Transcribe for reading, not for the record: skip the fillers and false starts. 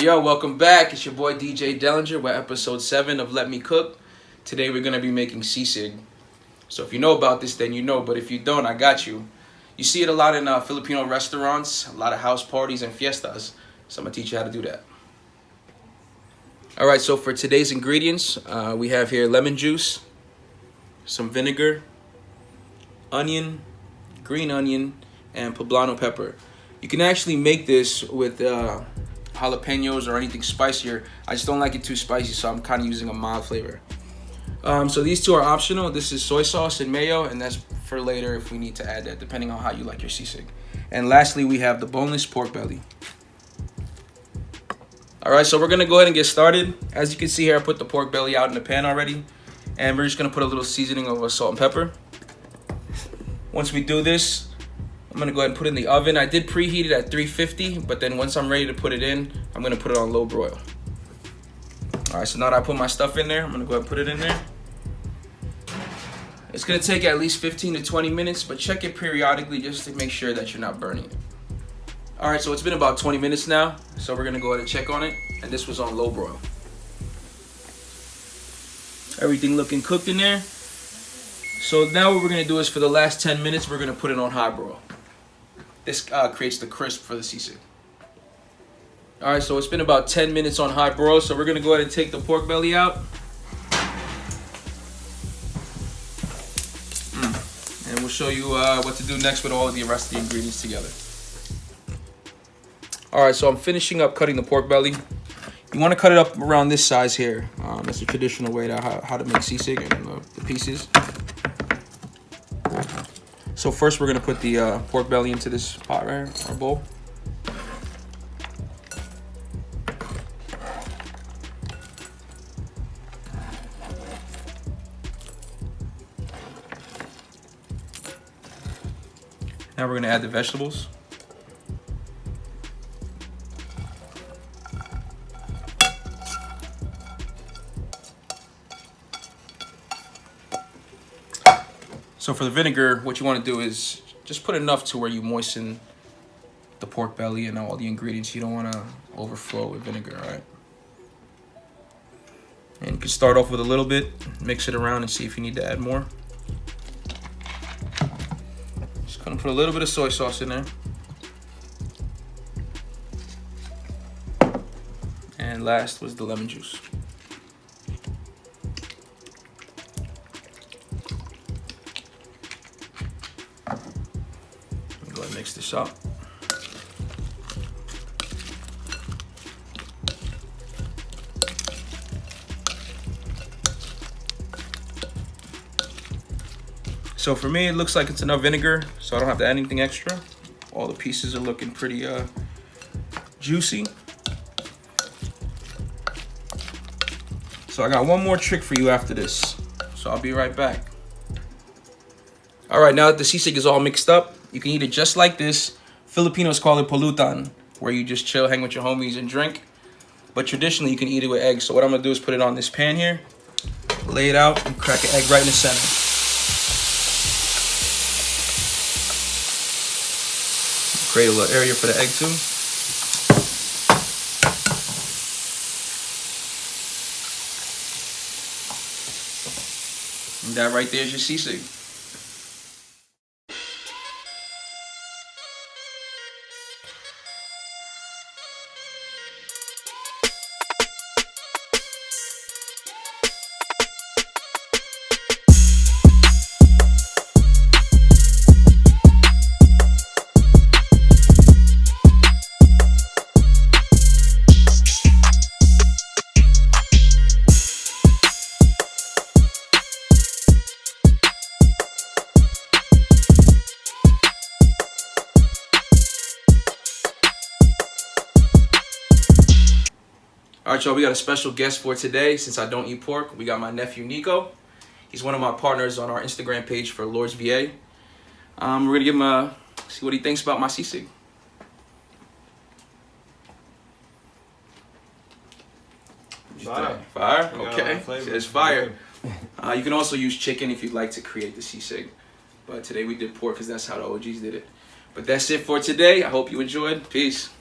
Yo, welcome back. It's your boy DJ Delinger. We're episode 7 of Let Me Cook. Today we're going to be making sisig. So if you know about this, then you know. But if you don't, I got you. You see it a lot in Filipino restaurants, a lot of house parties and fiestas. So I'm going to teach you how to do that. Alright, so for today's ingredients, we have here lemon juice, some vinegar, onion, green onion, and poblano pepper. You can actually make this with jalapenos or anything spicier. I just don't like it too spicy, so I'm kind of using a mild flavor. So these two are optional. This is soy sauce and mayo, and that's for later if we need to add that, depending on how you like your sisig. And lastly, we have the boneless pork belly. Alright, so we're going to go ahead and get started. As you can see here, I put the pork belly out in the pan already. And we're just going to put a little seasoning of salt and pepper. Once we do this, I'm going to go ahead and put it in the oven. I did preheat it at 350, but then once I'm ready to put it in, I'm going to put it on low broil. Alright, so now that I put my stuff in there, I'm going to go ahead and put it in there. It's going to take at least 15 to 20 minutes, but check it periodically just to make sure that you're not burning it. Alright, so it's been about 20 minutes now, so we're going to go ahead and check on it. And this was on low broil. Everything looking cooked in there. So now what we're going to do is for the last 10 minutes, we're going to put it on high broil. This creates the crisp for the sisig. Alright, so it's been about 10 minutes on high broil, so we're going to go ahead and take the pork belly out. And we'll show you what to do next with all of the rest of the ingredients together. Alright, so I'm finishing up cutting the pork belly. You want to cut it up around this size here. That's the traditional way to how to make sisig and the pieces. So first we're going to put the pork belly into this pot right here, our bowl. Now we're going to add the vegetables. So for the vinegar, what you want to do is just put enough to where you moisten the pork belly and all the ingredients. You don't want to overflow with vinegar, all right? And you can start off with a little bit, mix it around and see if you need to add more. Just gonna put a little bit of soy sauce in there. And last was the lemon juice. Go ahead and mix this up. So for me, it looks like it's enough vinegar, so I don't have to add anything extra. All the pieces are looking pretty juicy. So I got one more trick for you after this. So I'll be right back. All right, now that the sisig is all mixed up, you can eat it just like this. Filipinos call it pulutan, where you just chill, hang with your homies, and drink. But traditionally, you can eat it with eggs. So what I'm gonna do is put it on this pan here, lay it out, and crack an egg right in the center. Create a little area for the egg too. And that right there is your sisig. All right, y'all, we got a special guest for today. Since I don't eat pork, we got my nephew, Nico. He's one of my partners on our Instagram page for Lord's VA. We're going to give him see what he thinks about my sisig. Fire. Fire? Okay. It's fire. Good. You can also use chicken if you'd like to create the sisig. But today we did pork because that's how the OGs did it. But that's it for today. I hope you enjoyed. Peace.